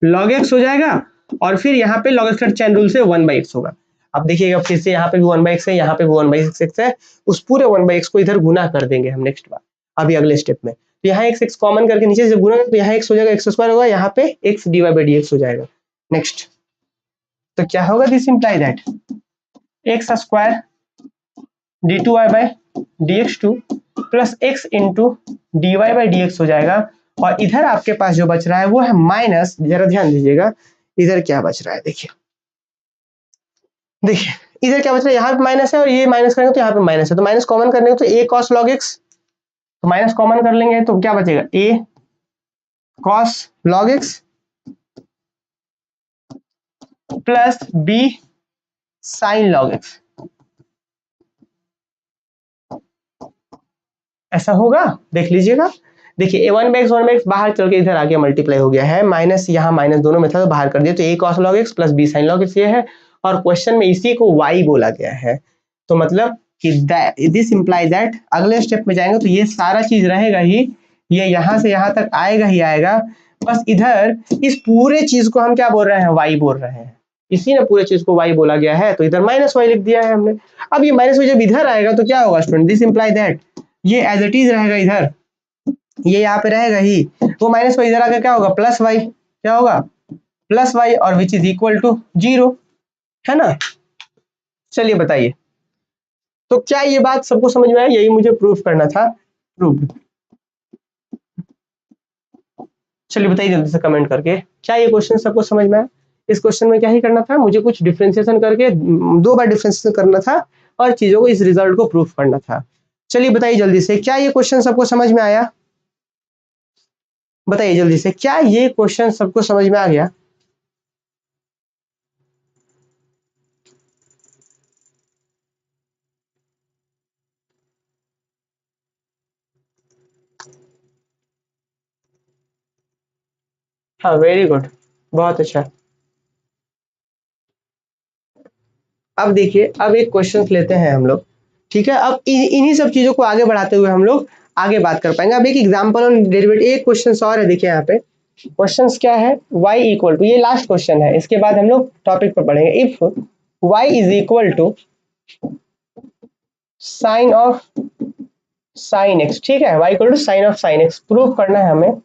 log x हो जाएगा, और फिर यहाँ पे log x का चैन रूल से 1 बाई एक्स होगा। अब देखिएगा फिर से यहाँ पे भी 1 बाई एक्स है, यहाँ पे भी 1 बाई एक्स है, उस पूरे 1 बाई एक्स को इधर गुना कर देंगे हम नेक्स्ट बार, अभी अगले स्टेप में। तो यहाँ x कॉमन करके नीचे से गुना तो यहाँ x हो जाएगा, एक्स स्क्वायर होगा, यहाँ पे x dy बाई dx हो जाएगा। नेक्स्ट तो क्या होगा, this imply that x square d2y by dx2 plus x into dy by dx हो जाएगा, और इधर आपके पास जो बच रहा है वो है माइनस, जरा ध्यान दीजिएगा इधर क्या बच रहा है, देखिए देखिए इधर क्या बच रहा है, यहाँ पे माइनस है और ये माइनस करेंगे तो यहाँ पे माइनस है, तो माइनस कॉमन करने तो a cos log x, तो माइनस कॉमन कर लेंगे तो क्या बचेगा, a cos log x plus b sin log x, ऐसा होगा, देख लीजिएगा। देखिए a1 बाई एक्स बाहर चल के इधर आगे मल्टीप्लाई हो गया है, माइनस यहाँ माइनस दोनों में था तो बाहर कर दिया, तो a cos log x plus b sin log x ये है, और क्वेश्चन में इसी को y बोला गया है, तो मतलब कि दिस इंप्लाई दैट, अगले स्टेप में जाएंगे तो ये सारा चीज रहेगा ही, ये यहाँ से यहाँ तक आएगा ही आएगा, बस इधर इस पूरे चीज को हम क्या बोल रहे हैं, y बोल रहे हैं, इसी ने पूरे चीज को y बोला गया है, तो इधर माइनस y लिख दिया है हमने। अब ये माइनस y जब इधर आएगा तो क्या होगा स्टूडेंट, दिस इंप्लाई दैट ये एज इट इज रहेगा इधर, ये यहाँ पे रहेगा ही, वो माइनस वाई इधर आकर क्या होगा, प्लस वाई, क्या होगा प्लस वाई, और विच इज इक्वल टू 0, है ना। चलिए बताइए, तो क्या ये बात सबको समझ में आया, यही मुझे प्रूफ करना था, प्रूफ। चलिए बताइए जल्दी से कमेंट करके, क्या ये क्वेश्चन सबको समझ में आया। इस क्वेश्चन में क्या ही करना था, मुझे कुछ डिफरेंशिएशन करके 2 बार डिफरेंशिएशन करना था और चीजों को, इस रिजल्ट को प्रूफ करना था। चलिए बताइए जल्दी से, क्या ये क्वेश्चन सबको समझ में आया, बताइए जल्दी से, क्या ये क्वेश्चन सबको समझ में आ गया। हाँ वेरी गुड, बहुत अच्छा। अब देखिए, अब एक क्वेश्चन लेते हैं हम लोग, ठीक है, अब इन्हीं सब चीजों को आगे बढ़ाते हुए हम लोग आगे बात कर पाएंगे। अब एक एग्जांपल और डेरिवेटिव, एक क्वेश्चन और है, देखिए यहाँ पे क्वेश्चन क्या है, y इक्वल टू, ये लास्ट क्वेश्चन है, इसके बाद हम लोग टॉपिक पर पढ़ेंगे। If y is equal to sine of sine x, ठीक है, y equal to sine of sine x, prove करना है हमें,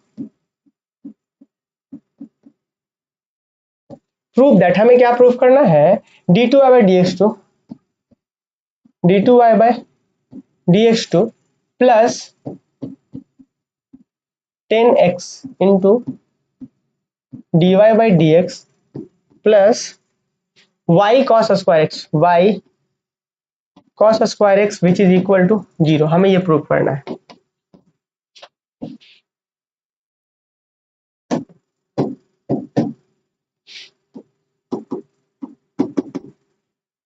प्रूव दैट, हमें क्या प्रूव करना है, d2y by dx2, d2y by dx2 plus 10x into dy by dx plus y cos square x, y cos square x which is equal to 0, हमें ये प्रूव करना है।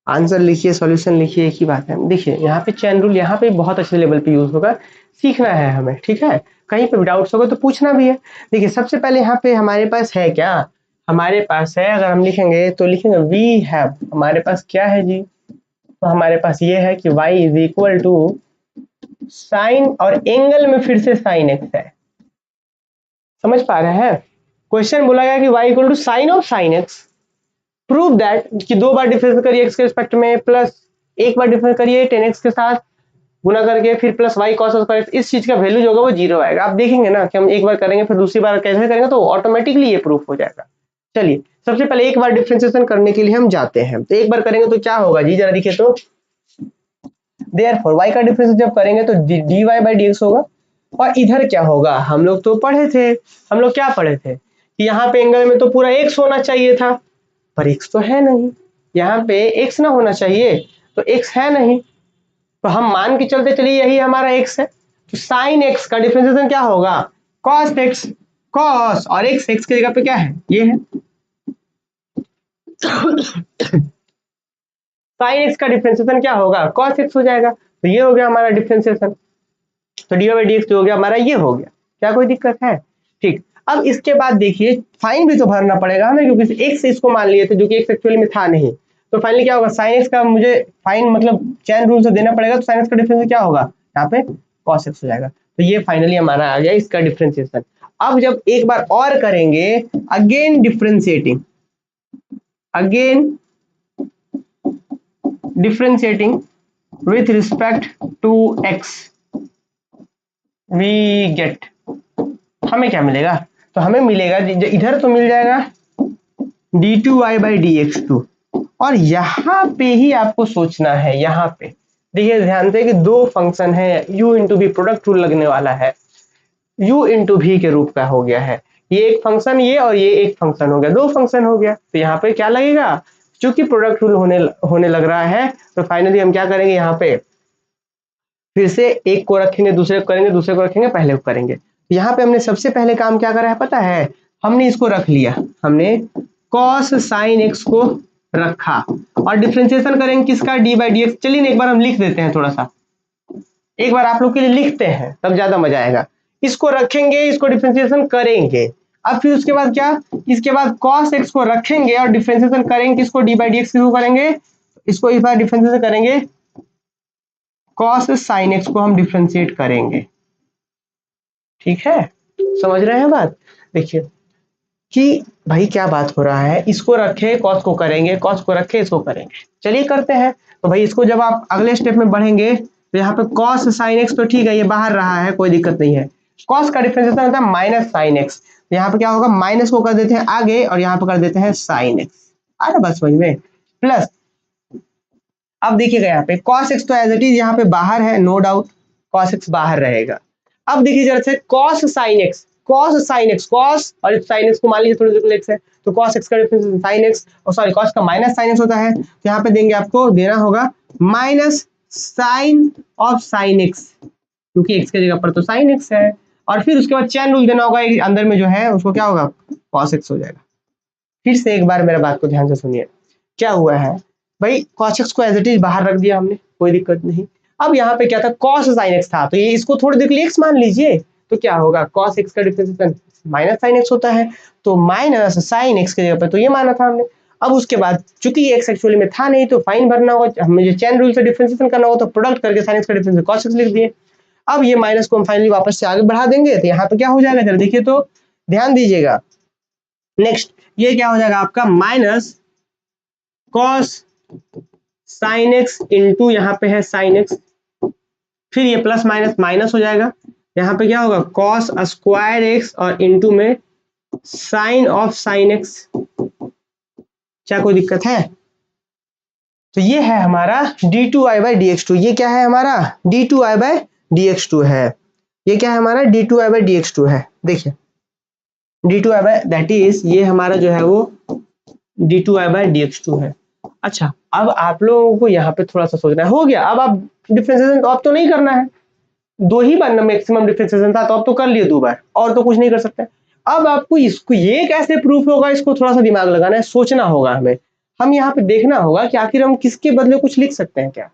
आंसर लिखिए, सॉल्यूशन लिखिए, एक ही बात है। देखिए यहाँ पे चेन रूल यहाँ पे बहुत अच्छे लेवल पे यूज होगा, सीखना है हमें, ठीक है। कहीं पे भी डाउट्स होगा तो पूछना भी है। देखिए सबसे पहले यहाँ पे हमारे पास है क्या, हमारे पास है, अगर हम लिखेंगे तो लिखेंगे वी हैव, हमारे पास क्या है जी, तो हमारे पास ये है कि y is equal to sine, और एंगल में फिर से साइन एक्स है। समझ पा रहे हैं, क्वेश्चन बोला गया कि y equal to sine of sine x, prove that कि 2 बार डिफरेंस करिए x के रिस्पेक्ट में, प्लस 1 बार डिफरेंस करिए 10x के साथ गुना करके, फिर plus y cos square x, इस चीज का वैल्यू जो होगा वो 0 आएगा। आप देखेंगे ना कि हम एक बार करेंगे फिर दूसरी बार कैसे करेंगे तो ऑटोमेटिकली ये प्रूफ हो जाएगा। चलिए सबसे पहले एक बार डिफरेंशिएशन करने के लिए हम जाते हैं, तो एक बार करेंगे तो क्या होगा जी, जरा देखिए तो, देयरफॉर y का डिफरेंस जब करेंगे तो dy बाई dx होगा, और इधर क्या होगा, हम लोग तो पढ़े थे, हम लोग क्या पढ़े थे कि यहाँ पे एंगल में तो पूरा x होना चाहिए था, पर x तो है नहीं, यहाँ पे x ना होना चाहिए, तो x है नहीं, तो हम मान के चलते चलिए यही हमारा x है, तो साइन x का डिफरेंशिएशन क्या होगा, cos x, cos, और x x की जगह पे क्या है, ये है साइन x का डिफरेंशिएशन क्या होगा, cos x हो जाएगा, तो ये हो गया हमारा डिफरेंशिएशन, तो dy बाई dx जो हो गया हमारा ये हो गया, क्या कोई दिक्कत है, ठीक। अब इसके बाद देखिए फाइन भी तो भरना पड़ेगा हमें, क्योंकि x इसको मान लिए थे जो कि x एक्चुअली में था नहीं, तो फाइनली क्या होगा, साइन x का मुझे फाइन मतलब चैन रूल से देना पड़ेगा, तो साइन x का डिफरेंस क्या होगा, यहाँ पे cos x हो जाएगा, तो ये फाइनली हमारा आ गया इसका डिफरेंशिएशन। अब जब एक बार और करेंगे, again differentiating, again differentiating with respect to x, we get, हमें क्या मिलेगा, तो हमें मिलेगा इधर तो मिल जाएगा d2y बाई dx2, और यहाँ पे ही आपको सोचना है, यहाँ पे देखिए ध्यान से कि दो फंक्शन है, u इंटू भी प्रोडक्ट रूल लगने वाला है, u इंटू भी के रूप का हो गया है, ये एक फंक्शन ये और ये एक फंक्शन हो गया, दो फंक्शन हो गया, तो यहाँ पे क्या लगेगा, चूंकि प्रोडक्ट रूल होने लग रहा है, तो फाइनली हम क्या करेंगे, यहाँ पे फिर से एक को रखेंगे, दूसरे को करेंगे, दूसरे को रखेंगे, पहले को करेंगे। यहाँ पे हमने सबसे पहले काम क्या करा है पता है, हमने इसको रख लिया, हमने cos sin x को रखा, और डिफरेंशिएशन करेंगे किसका, d बाई dx। चलिए एक बार हम लिख देते हैं, थोड़ा सा एक बार आप लोग के लिए लिखते हैं, तब ज्यादा मजा आएगा। इसको रखेंगे, इसको डिफरेंशिएशन करेंगे, अब फिर उसके बाद क्या, इसके बाद cos x को रखेंगे और डिफरेंशिएशन करेंगे किसको, d बाई dx को करेंगे, इसको इस बार डिफरेंशिएशन करेंगे, cos sin x को हम डिफरेंशिएट करेंगे, ठीक है, समझ रहे हैं बात। देखिए कि भाई क्या बात हो रहा है, इसको रखे cos को करेंगे, cos को रखे इसको करेंगे, चलिए करते हैं। तो भाई इसको जब आप अगले स्टेप में बढ़ेंगे तो यहाँ पे cos sin x तो ठीक है, ये बाहर रहा है, कोई दिक्कत नहीं है, cos का डिफरेंशिएशन होता है माइनस sin x, तो यहाँ पे क्या होगा, माइनस को कर देते हैं आगे और यहाँ पे कर देते हैं sin x, आ रहा बात समझ में, प्लस अब देखिएगा यहाँ पे cos x तो एज इट इज यहाँ पे बाहर है, नो डाउट cos x बाहर रहेगा। अब देखिए जरा से cos sin x, cos और sin x को मान लीजिए थोड़ी देर x है, तो cos x का डिफरेंस sin x, और सॉरी cos का माइनस sin x होता है, तो यहाँ पे देंगे, आपको देना होगा minus sine of sin x, क्योंकि x की जगह पर तो sin x है, और फिर उसके बाद चैन रूल देना होगा, अंदर में जो है उसको क्या होगा, cos x हो जाएगा। फिर से एक बार मेरा बात को ध्यान से सुनिए, क्या हुआ है भाई, cos x को एज इट इज बाहर रख दिया हमने, कोई दिक्कत नहीं। अब यहाँ पे क्या था, cos sin x था, तो ये इसको थोड़ी देर के लिए x मान लीजिए, तो क्या होगा, cos x का डिफरेंशिएशन माइनस sin x होता है, तो माइनस sin x की जगह पे तो ये माना था हमने। अब उसके बाद चूंकि ये x एक्चुअली में था नहीं, तो फाइन भरना होगा, हमें जो चैन रूल से डिफरेंशिएशन करना होगा, तो प्रोडक्ट करके sin x का डिफरेंशिएशन cos x लिख दिए। अब ये माइनस को हम फाइनली वापस से आगे बढ़ा देंगे, तो यहाँ पे क्या हो जाएगा, जरा देखिए तो ध्यान दीजिएगा, नेक्स्ट ये क्या हो जाएगा आपका, minus cos sin x into यहाँ पे है sin x, फिर ये प्लस माइनस माइनस हो जाएगा, यहाँ पे क्या होगा, cos स्क्वायर x और इंटू में sin ऑफ sin x, क्या कोई दिक्कत है, तो ये है हमारा d2y बाई dx2, ये क्या है हमारा, d2y बाई dx2 है, ये क्या है हमारा, d2y बाई dx2 है, देखिए d2y बाई दैट इज, ये हमारा जो है वो d2y बाई dx2 है। अच्छा अब आप लोगों को यहाँ पे थोड़ा सा सोचना है, हो गया, अब आप डिफरेंशिएशन तो अब तो नहीं करना है, दो ही बार मैक्सिमम डिफरेंशिएशन था, तो अब तो कर लिए 2 बार, और तो कुछ नहीं कर सकते। अब आपको इसको ये कैसे प्रूफ होगा, इसको थोड़ा सा दिमाग लगाना है, सोचना होगा हमें। हम यहाँ पे देखना होगा कि आखिर हम किसके बदले कुछ लिख सकते हैं क्या।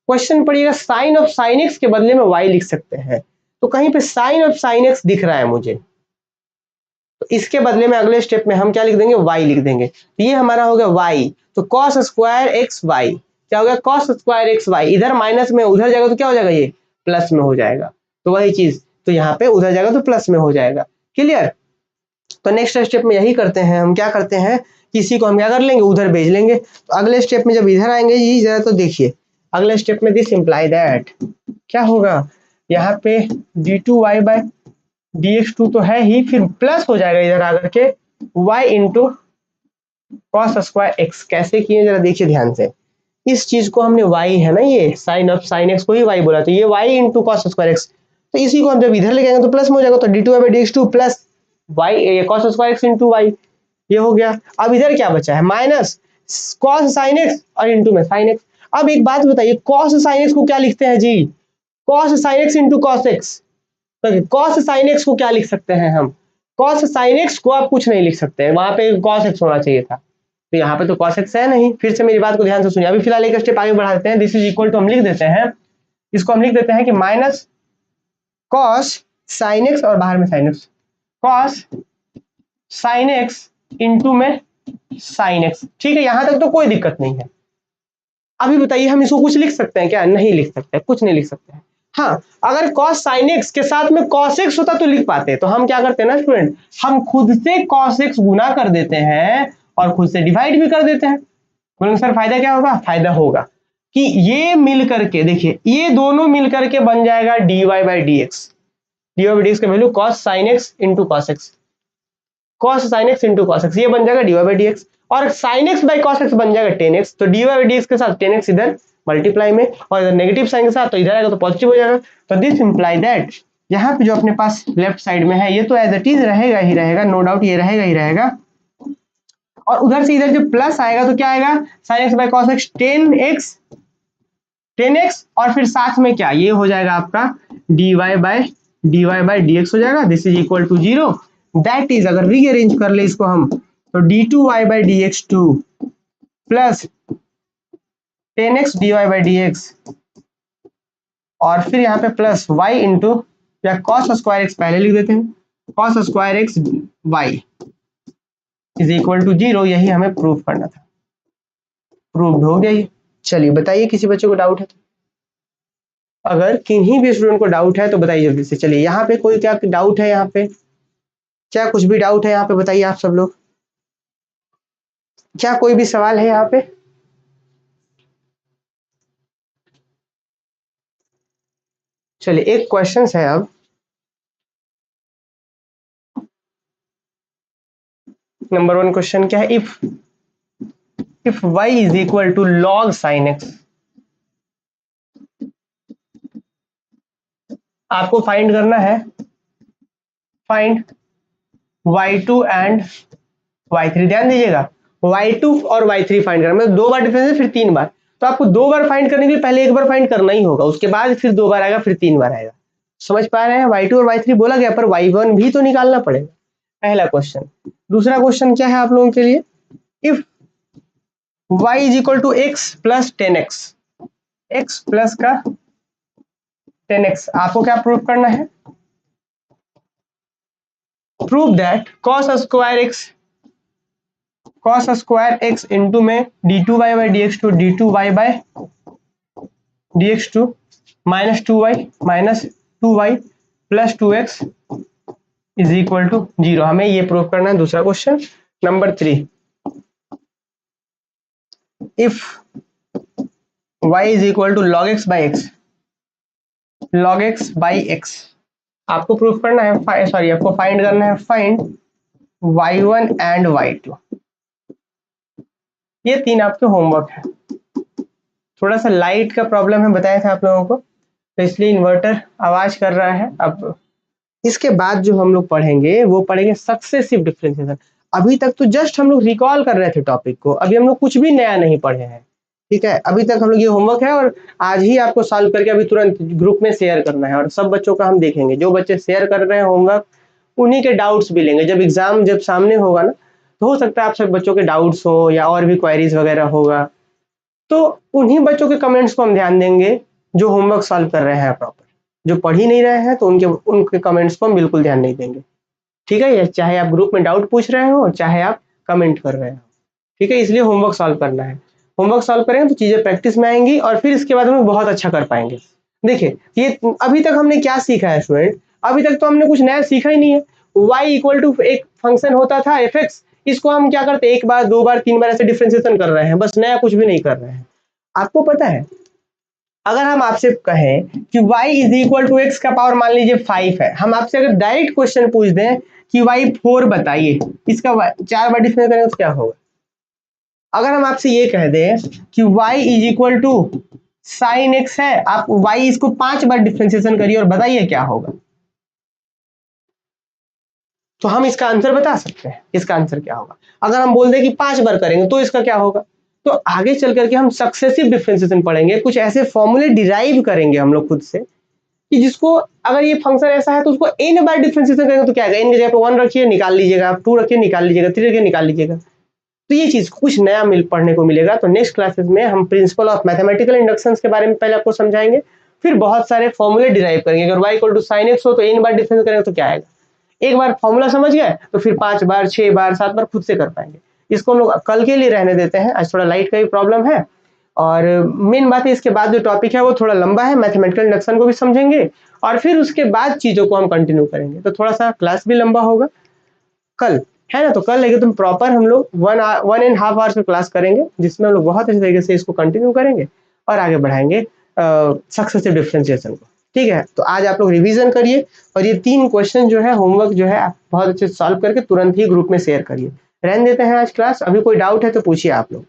क्वेश्चन पढ़िएगा साइन ऑफ साइन एक्स के बदले में y लिख सकते हैं, तो कहीं पे साइन ऑफ साइन एक्स दिख रहा है मुझे, तो इसके बदले में अगले स्टेप में हम क्या लिख देंगे, y लिख देंगे। तो ये हमारा हो गया y, तो cos स्क्वायर एक्स वाई क्या हो गया, cos स्क्वायर एक्स वाई, इधर माइनस में उधर जाएगा तो क्या हो जाएगा, ये प्लस में हो जाएगा। तो वही चीज, तो यहाँ पे उधर जाएगा तो प्लस में हो जाएगा। क्लियर। तो नेक्स्ट स्टेप में यही करते हैं, हम क्या करते हैं, किसी को हम क्या कर लेंगे, उधर भेज लेंगे। तो अगले स्टेप में जब इधर आएंगे जी जरा तो देखिए, अगले स्टेप में दिस इम्प्लाई दैट क्या होगा, यहाँ पे d2y बाय dx2 तो है ही, फिर प्लस हो जाएगा इधर आकर के y into cos square x. कैसे किए जरा देखिए ध्यान से, इस चीज को हमने y है ना, ये साइन ऑफ साइन एक्स को ही y बोला, तो ये y into cos square x, तो इसी को हम जब इधर लेके आएंगे तो प्लस में हो जाएगा, तो d2y by dx2 plus y cos square x into y, ये हो गया। अब इधर क्या बचा है, माइनस कॉस साइन एक्स और इंटू में साइन एक्स। अब एक बात बताइए, कॉस साइन एक्स को क्या लिखते हैं जी, cos sine x into cos x. तो कॉस साइन एक्स को क्या लिख सकते हैं हम, कॉस साइन एक्स को आप कुछ नहीं लिख सकते हैं, वहां पे कॉस एक्स होना चाहिए था, तो यहाँ पे तो cos x है नहीं। फिर से मेरी बात को ध्यान से सुनिए, अभी फिलहाल एक स्टेप आगे बढ़ाते हैं, दिस इज इक्वल टू हम लिख देते हैं, इसको हम लिख देते हैं कि माइनस cos sin x और बाहर में sin x, cos sin x into में sin x। ठीक है, यहां तक तो कोई दिक्कत नहीं है। अभी बताइए हम इसको कुछ लिख सकते हैं क्या, नहीं लिख सकते, कुछ नहीं लिख सकते हैं। हाँ, अगर cos sin x के साथ में cos x होता तो लिख पाते, तो हम क्या करते हैं ना स्टूडेंट, हम खुद से cos x गुना कर देते हैं और खुद से डिवाइड भी कर देते हैं। बोलेंगे सर फायदा क्या होगा, फायदा होगा कि ये मिल करके देखिए, ये दोनों मिल करके बन जाएगा dy by dx, dy by dx का value cos sin x into cos x, cos sin x into cos x, ये बन जाएगा dy बाई dx, और sin x by cos x बन जाएगा tan x, तो dy बाई dx के साथ tan x इधर मल्टीप्लाई में, और इधर नेगेटिव साइन के साथ तो इधर आएगा तो पॉजिटिव हो जाएगा। तो दिस इंप्लाई दैट यहाँ पे जो अपने पास लेफ्ट साइड में है ये तो एज इट इज रहेगा ही रहेगा, नो डाउट ये रहेगा ही रहेगा, और उधर से इधर जो प्लस आएगा तो क्या आएगा, sin x by cos x tan x, और फिर साथ में क्या, ये हो जाएगा आपका dy बाई dx हो जाएगा, this is equal to 0। That is अगर रीअरेंज कर ले इसको हम, तो d2y by dx2 plus tan x dy by dx, और फिर यहाँ पे प्लस y इंटू या cos स्क्वायर x पहले लिख देते हैं, cos square x y is equal to 0, यही हमें प्रूव करना था, प्रूव्ड हो गया ये। चलिए बताइए किसी बच्चे को डाउट है तो, अगर किन्हीं भी स्टूडेंट को डाउट है तो बताइए जल्दी से। चलिए यहाँ पे कोई क्या डाउट है, यहाँ पे क्या कुछ भी डाउट है यहाँ पे बताइए आप सब लोग, क्या कोई भी सवाल है यहाँ पे। चलिए एक क्वेश्चन है अब, नंबर 1 क्वेश्चन क्या है, if y is equal to log sin x, आपको फाइंड करना है, फाइंड y2 एंड y3। ध्यान दीजिएगा, y2 और y3 फाइंड करना, मतलब 2 बार डिफरेंस है फिर 3 बार, तो आपको 2 बार फाइंड करने के लिए पहले 1 बार फाइंड करना ही होगा, उसके बाद फिर 2 बार आएगा, फिर 3 बार आएगा। समझ पा रहे हैं, y2 और y3 बोला गया पर y1 भी तो निकालना पड़ेगा, पहला क्वेश्चन। दूसरा क्वेश्चन क्या है आप लोगों के लिए, if y is equal to x plus 10x, x plus का 10x, आपको क्या प्रूव करना है, prove that cos square x into में d2y by dx2 d2y by dx2 minus 2y minus 2y plus 2x is equal to 0, हमें ये प्रूव करना है। दूसरा question number 3, if y is equal to log x by x, log x by x, आपको proof करना है, sorry आपको फाइंड करना है, फाइंड y1 एंड y2। ये 3 आपके होमवर्क है। थोड़ा सा लाइट का प्रॉब्लम है, बताया था आप लोगों को, तो इसलिए इन्वर्टर आवाज कर रहा है। अब इसके बाद जो हम लोग पढ़ेंगे वो पढ़ेंगे सक्सेसिव डिफरेंशिएशन। अभी तक तो जस्ट हम लोग रिकॉल कर रहे थे टॉपिक को, अभी हम लोग कुछ भी नया नहीं पढ़े हैं, ठीक है। अभी तक हम लोग ये होमवर्क है और आज ही आपको सॉल्व करके अभी तुरंत ग्रुप में शेयर करना है, और सब बच्चों का हम देखेंगे, जो बच्चे शेयर कर रहे हैं होमवर्क उन्हीं के डाउट्स भी लेंगे। जब एग्जाम जब सामने होगा ना, तो हो सकता है आप सब बच्चों के डाउट्स हो या और भी क्वेरीज वगैरह होगा, तो उन्हीं बच्चों के कमेंट्स को हम ध्यान देंगे जो होमवर्क सॉल्व कर रहे हैं प्रॉपर। जो पढ़ ही नहीं रहे हैं तो उनके कमेंट्स को हम बिल्कुल ध्यान नहीं देंगे, ठीक है। या चाहे आप ग्रुप में डाउट पूछ रहे हो, चाहे आप कमेंट कर रहे हो, ठीक है। इसलिए होमवर्क सॉल्व करना है। होमवर्क सॉल्व करेंगे तो चीजें प्रैक्टिस में आएंगी और फिर इसके बाद हम बहुत अच्छा कर पाएंगे। देखिए ये अभी तक हमने क्या सीखा है स्टूडेंट, अभी तक तो हमने कुछ नया सीखा ही नहीं है। y इक्वल टू एक फंक्शन होता था fx, इसको हम क्या करते हैं, एक बार दो बार तीन बार ऐसे डिफ्रेंसिएशन कर रहे हैं, बस नया कुछ भी नहीं कर रहे हैं। आपको पता है अगर हम आपसे कहें कि y is equal to x का पावर मान लीजिए 5 है, हम आपसे अगर डायरेक्ट क्वेश्चन पूछ दें कि y 4 बताइए, इसका 4 बार डिफरेंस करेंगे तो क्या होगा। अगर हम आपसे ये कह दें कि y is equal to sine x है, आप y इसको 5 बार डिफरेंशिएशन करिए और बताइए क्या होगा, तो हम इसका आंसर बता सकते हैं। इसका आंसर क्या होगा अगर हम बोल दें कि 5 बार करेंगे तो इसका क्या होगा। तो आगे चल करके हम सक्सेसिव डिफरेंशिएशन पढ़ेंगे, कुछ ऐसे फॉर्मूले डिराइव करेंगे हम लोग खुद से कि जिसको अगर ये फंक्शन ऐसा है तो उसको n बार डिफरेंशिएशन करेंगे तो क्या आएगा, n की जगह पे 1 रखिए निकाल लीजिएगा, आप 2 रखिए निकाल लीजिएगा, 3 रखिए निकाल लीजिएगा। तो ये चीज कुछ नया पढ़ने को मिलेगा। तो नेक्स्ट क्लासेस में हम प्रिंसिपल ऑफ मैथमेटिकल इंडक्शंस के बारे में पहले आपको समझाएंगे, फिर बहुत सारे फॉर्मूले डिराइव करेंगे। अगर y equal to sine x हो तो n बार डिफरेंस करेंगे तो क्या आएगा। एक बार फॉर्मूला समझ गए तो फिर 5 बार 6 बार 7 बार खुद से कर पाएंगे। इसको हम लोग कल के लिए रहने देते हैं, आज थोड़ा लाइट का भी प्रॉब्लम है। और मेन बात है इसके बाद जो टॉपिक है वो थोड़ा लंबा है, मैथमेटिकल इंडक्शन को भी समझेंगे और फिर उसके बाद चीजों को हम कंटिन्यू करेंगे, तो थोड़ा सा क्लास भी लंबा होगा कल, है ना। तो कल लेके तुम प्रॉपर हम लोग 1.5 आवर्स में क्लास करेंगे, जिसमें हम लोग बहुत अच्छे तरीके से इसको कंटिन्यू करेंगे और आगे बढ़ाएंगे सक्सेसिव डिफरेंशिएशन को, ठीक है। तो आज आप लोग रिवीजन करिए और ये 3 क्वेश्चन जो है होमवर्क जो है आप बहुत अच्छे से सॉल्व करके तुरंत ही ग्रुप में शेयर करिए। रहने देते हैं आज क्लास, अभी कोई डाउट है तो पूछिए आप लोग।